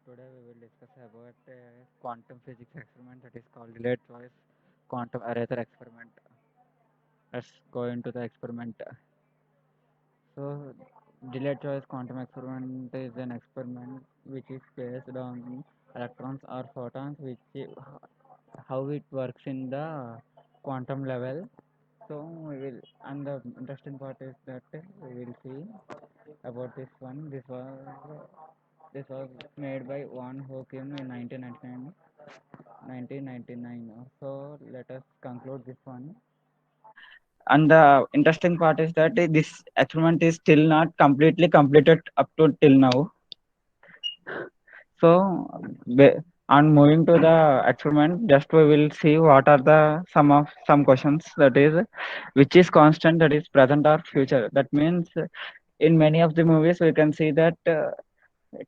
today we will discuss about quantum physics experiment that is called delayed choice quantum eraser experiment. Let's go into the experiment. So, delayed choice quantum experiment is an experiment which is based on electrons or photons, how it works in the quantum level. So, and the interesting part is that we will see about this one. This was made by Van Hoekim in 1999. So let us conclude this one. And the interesting part is that this experiment is still not completely completed up to till now. So, on moving to the experiment, just we will see what are the some questions, that is, which is constant, that is present or future. That means in many of the movies we can see that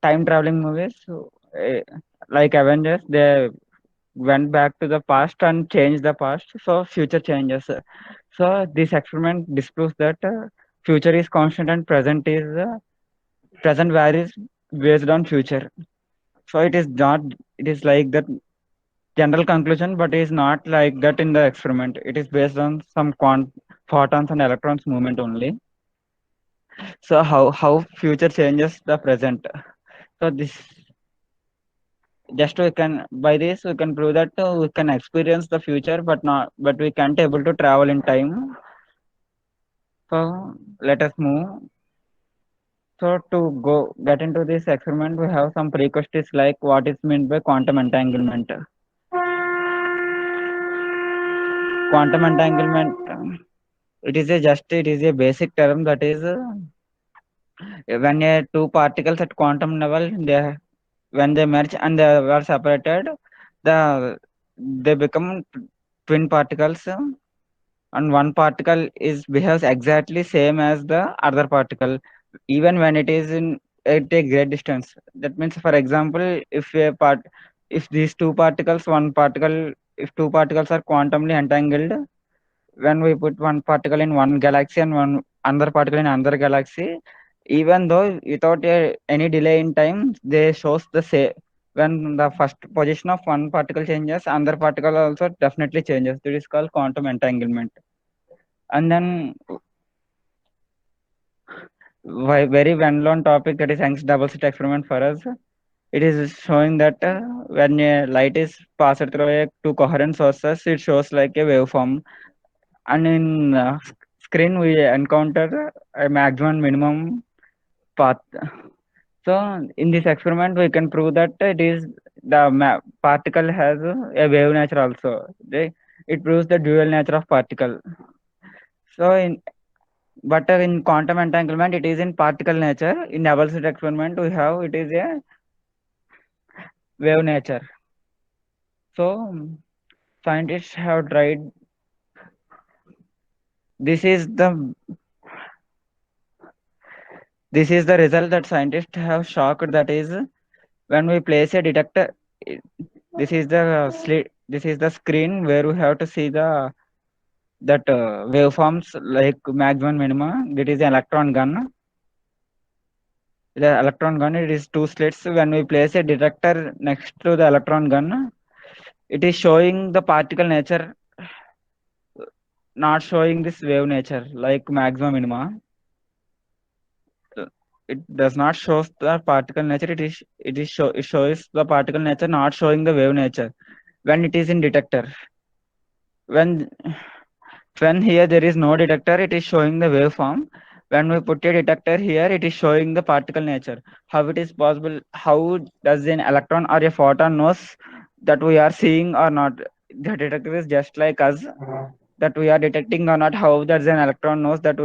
time traveling movies, uh, like Avengers, they went back to the past and changed the past, so future changes. So this experiment disproves that future is constant and present varies based on future. So it is not, it is like that general conclusion, but it is not like that in the experiment. It is based on some photons and electrons movement only. So how future changes the present. So this, just we can, by this we can prove that we can experience the future, but we can't able to travel in time. So let us move. So to go get into this experiment, we have some pre-questions like what is meant by quantum entanglement. Quantum entanglement, it is a basic term, that is when two particles at quantum level, when they merge and they are separated, the they become twin particles, and one particle is behaves exactly same as the other particle, even when it is in at a great distance. That means, for example, if these two particles, one particle, if two particles are quantumly entangled, when we put one particle in one galaxy and one another particle in another galaxy, even though without any delay in time, they shows the same. When the first position of one particle changes, another particle also definitely changes. This is called quantum entanglement. And then very well known topic, that is Young's double slit experiment for us. It is showing that when a light is passed through two coherent sources, it shows like a waveform. And in screen, we encounter a maximum and minimum path. So in this experiment, we can prove that it is the particle has a wave nature also. It proves the dual nature of particle. So in quantum entanglement, it is in particle nature. In double slit experiment, we have it is a wave nature. So scientists have tried. This is the this is the result that scientists have shocked. That is, when we place a detector, i- this is the slit. This is the screen where we have to see that waveforms like maximum minima. That is an electron gun. The electron gun, it is two slits. When we place a detector next to the electron gun, it is showing the particle nature, not showing this wave nature like maximum minima. It does not show the particle nature. It shows the particle nature, not showing the wave nature when it is in detector. When when here there is no detector, it is showing the waveform. When we put a detector here, it is showing the particle nature. How it is possible? How does an electron or a photon knows that we are seeing or not? The detector is just like us, that we are detecting or not. How does an electron knows that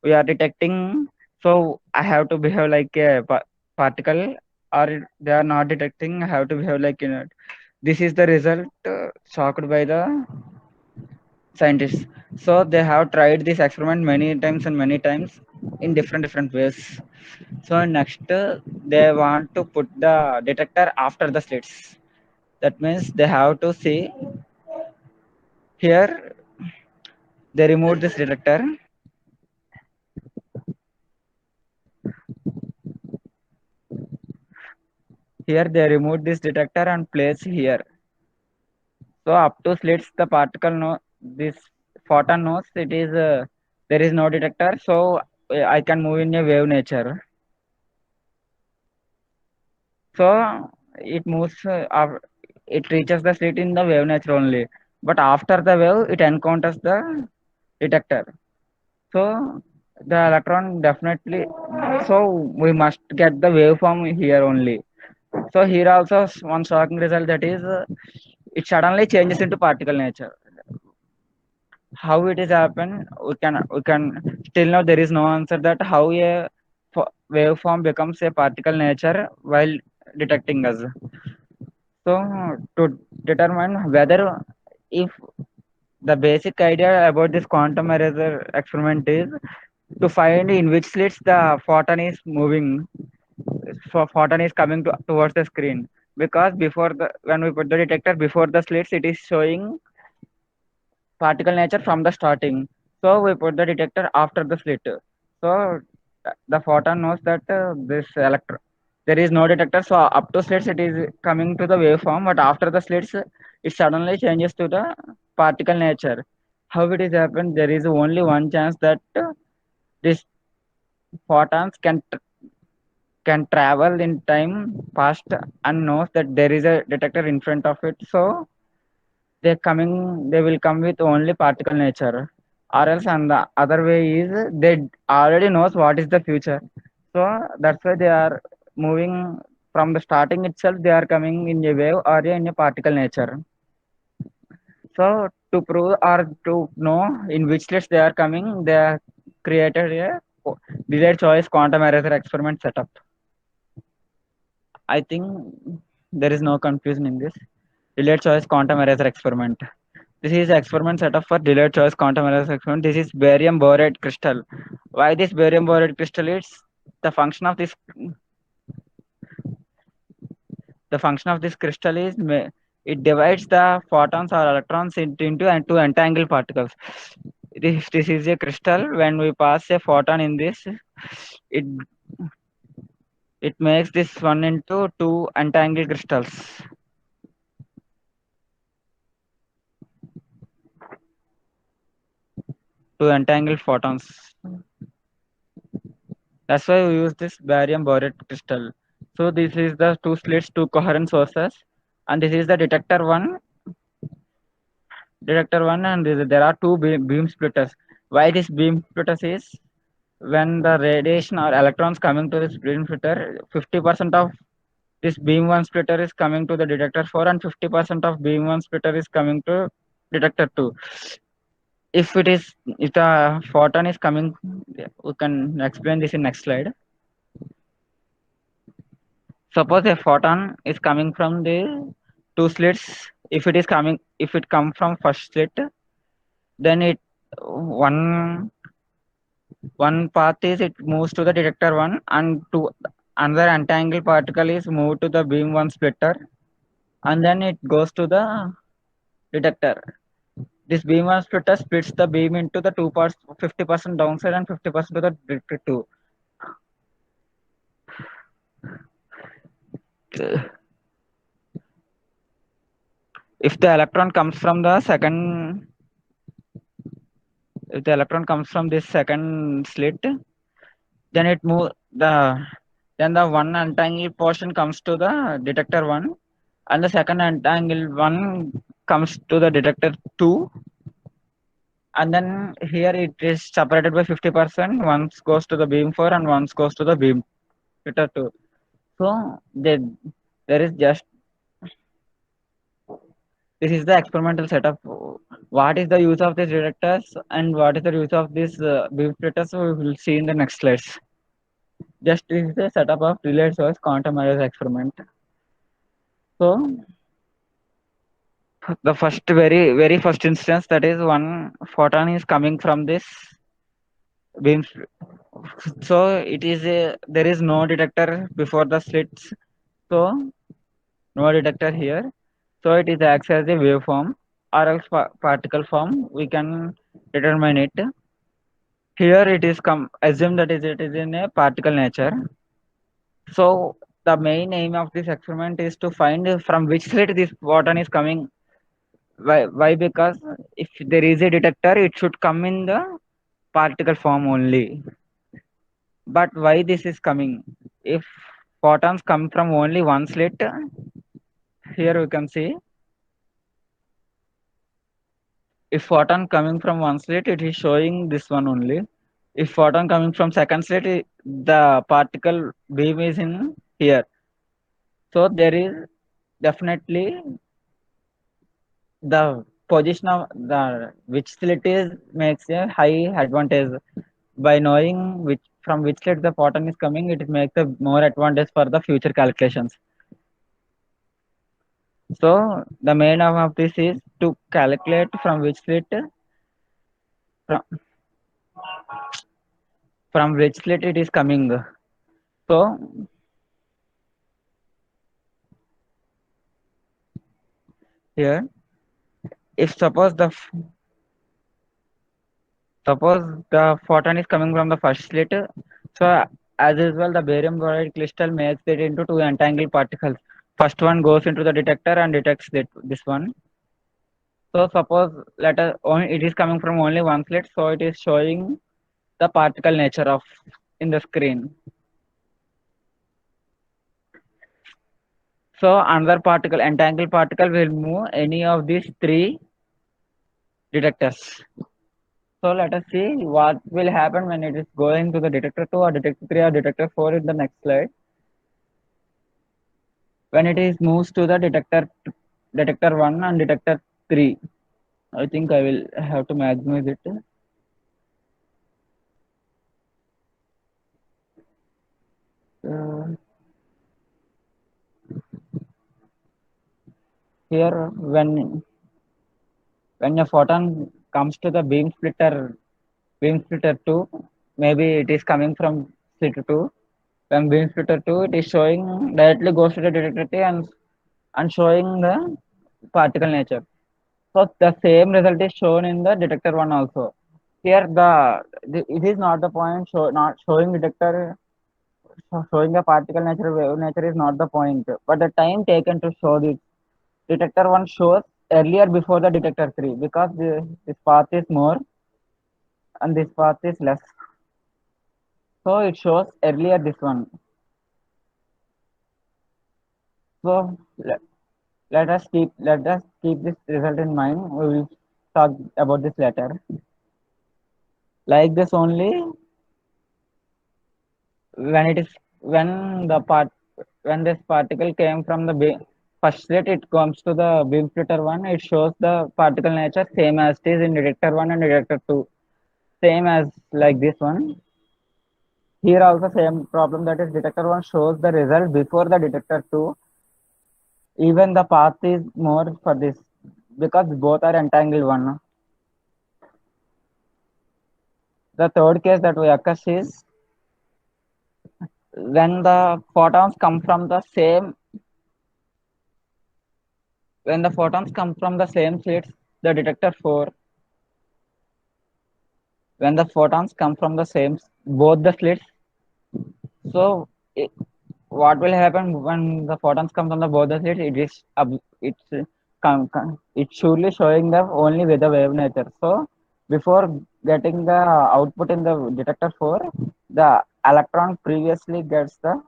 we are detecting? So I have to behave like a particle, or they are not detecting, I have to behave like, this is the result, shocked by the scientists. So they have tried this experiment many times and many times in different ways. So next, they want to put the detector after the slits. That means they have to see here, they removed this detector. Here they remove this detector and place here. So up to slits the particle no this photon knows it is there is no detector, so I can move in a wave nature. So it moves it reaches the slit in the wave nature only. But after the wave, it encounters the detector. So the electron definitely. So we must get the waveform here only. So here also one shocking result, that is it suddenly changes into particle nature. How it is happen? We can still now there is no answer that how a waveform becomes a particle nature while detecting us. So to determine whether if the basic idea about this quantum eraser experiment is to find in which slits the photon is moving, so photon is coming towards the screen, because before the when we put the detector before the slits it is showing particle nature from the starting. So we put the detector after the slit. So the photon knows that this electron there is no detector. So up to slits it is coming to the waveform, but after the slits it suddenly changes to the particle nature. How it is happened? There is only one chance that this photons can travel in time past and knows that there is a detector in front of it. So they will come with only particle nature, or else and the other way is they already knows what is the future. So that's why they are moving from the starting itself, they are coming in a wave or in a particle nature. So to prove or to know in which list they are coming, they are created a delayed choice quantum eraser experiment setup. I think there is no confusion in this. Delayed choice quantum eraser experiment. This is experiment setup for delayed choice quantum analysis experiment. This is barium borate crystal. Why this barium borate crystal is the function of this the function of this crystal is it divides the photons or electrons into two entangled particles. This is a crystal. When we pass a photon in this, it it makes this one into two entangled crystals, two entangled photons. That's why we use this barium borate crystal. So this is the two slits, two coherent sources, and this is the detector one, and there are two beam splitters. Why this beam splitters is when the radiation or electrons coming to this beam splitter, 50% of this beam one splitter is coming to the detector four, and 50% of beam one splitter is coming to detector two. If the photon is coming, we can explain this in next slide. Suppose a photon is coming from the two slits. If it come from first slit, then it one one path is it moves to the detector one, and to another entangled particle is moved to the beam one splitter, and then it goes to the detector. This beam one splitter splits the beam into the two parts, 50% downside and 50% to the detector two. If the electron comes from the second, if the electron comes from this second slit, then it move then the one entangled portion comes to the detector one, and the second entangled one comes to the detector two, and then here it is separated by 50%. Once goes to the beam four and once goes to the beam detector two. So there is just this is the experimental setup. What is the use of these detectors and what is the use of these beam splitters? We will see in the next slides. Just this is the setup of delayed source quantum arrays experiment. So the very first instance, that is one photon is coming from this beam. So it is a there is no detector before the slits. So no detector here. So it is acts as a waveform or else particle form. We can determine it. Here it is come assume that is it is in a particle nature. So the main aim of this experiment is to find from which slit this photon is coming. Why? Because if there is a detector, it should come in the particle form only. But why this is coming? If photons come from only one slit, here we can see if photon coming from one slit, it is showing this one only. If photon coming from second slit, the particle beam is in here. So there is definitely the position of the which slit is makes a high advantage. By knowing which from which slit the photon is coming, it makes a more advantage for the future calculations. So the main aim of this is to calculate from which slit from, from which slit it is coming. So here, if suppose the photon is coming from the first slit, so as usual the barium chloride crystal makes it into two entangled particles. First one goes into the detector and detects this one. So suppose it is coming from only one slit, so it is showing the particle nature of in the screen. So another particle, entangled particle, will move any of these three detectors. So let us see what will happen when it is going to the detector 2 or detector 3 or detector 4 in the next slide. When it is moves to the detector 1 and detector 3. I think I will have to maximize it. Uh, Here when a photon comes to the beam splitter 2, maybe it is coming from slit 2. When beam splitter 2, it is showing directly goes to the detector 3 and showing the particle nature. So the same result is shown in the detector 1 also. Here it is not the point not showing detector showing the particle nature wave nature is not the point, but the time taken to show this detector 1 shows earlier before the detector 3 because this path is more and this path is less. So it shows earlier this one. So let us keep this result in mind. We will talk about this later. Like this only when it is when the part when this particle came from the first slit, it comes to the beam splitter 1, it shows the particle nature same as it is in detector 1 and detector 2, same as like this one. Here also same problem, that is detector 1 shows the result before the detector 2. Even the path is more for this because both are entangled one. The third case that we occurs is when the photons come from the same when the photons come from the same slits, the detector 4, when the photons come from the same both the slits, so it, what will happen when the photons come from the both the slits? It is it's surely showing the only with the wave nature. So before getting the output in the detector 4, the electron previously gets the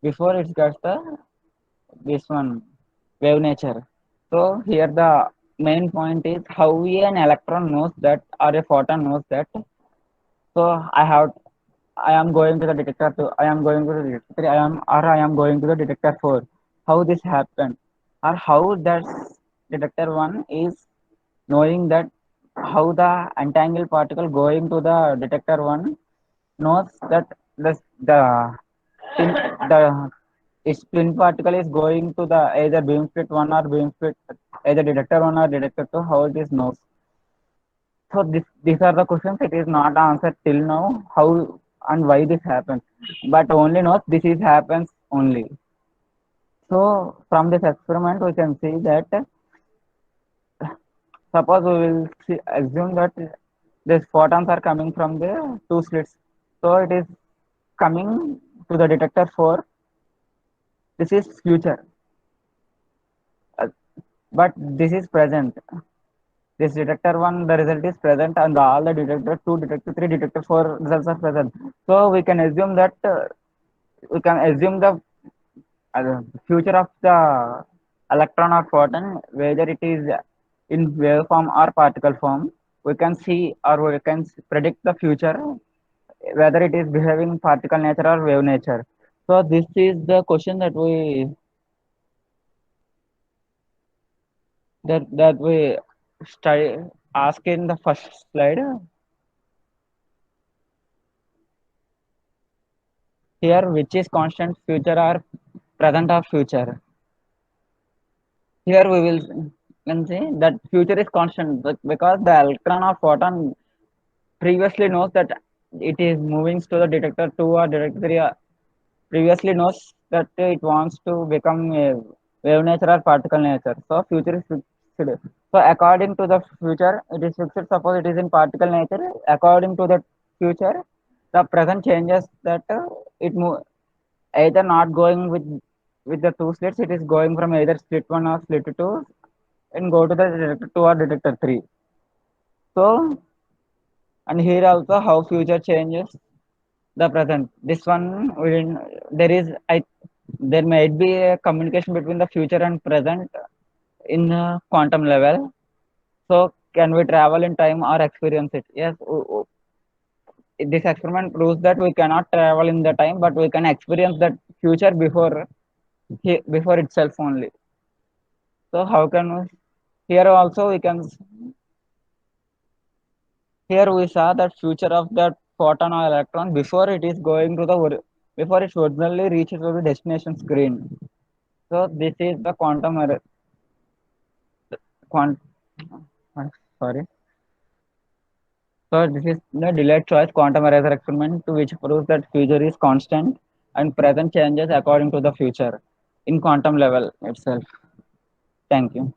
before it gets the this one wave nature. So here the main point is how an electron knows that or a photon knows that. So I am going to the detector 2, I am going to the detector 3, I am going to the detector 4. How this happened? Or how that detector 1 is knowing that how the entangled particle going to the detector 1 knows that the spin, the its spin particle is going to the either beam split 1 or beam split either detector 1 or detector 2, how it is knows. So these are the questions. It is not answered till now how and why this happens, but only knows this is happens only. So from this experiment, we can see that suppose we will assume that these photons are coming from the two slits. So it is coming. to the detector 4, this is future. Uh, but this is present. This detector 1, the result is present, and all the detector 2, detector 3, detector 4 results are present. So we can assume that the future of the electron or photon, whether it is in wave form or particle form. We can see or we can predict the future, whether it is behaving particle nature or wave nature. So this is the question that we study ask in the first slide. Here, which is constant, future or present or future? Here we will can see that future is constant because the electron or photon previously knows that it is moving to the detector 2 or detector 3, previously knows that it wants to become a wave nature or particle nature. So future is fixed. So according to the future, it is fixed. Suppose it is in particle nature. According to the future, the present changes that it move either not going with the two slits. It is going from either slit one or slit two and go to the detector two or detector three. So and here also how future changes the present. This one we didn't, there is I there might be a communication between the future and present in quantum level. So can we travel in time or experience it? Yes. This experiment proves that we cannot travel in the time, but we can experience that future before itself only. So how can we? Here also we can. Here we saw that future of that photon or electron before it is going to before it originally reaches to the destination screen. So this is the quant sorry. So this is the delayed choice quantum eraser experiment, to which proves that future is constant and present changes according to the future in quantum level itself. Thank you.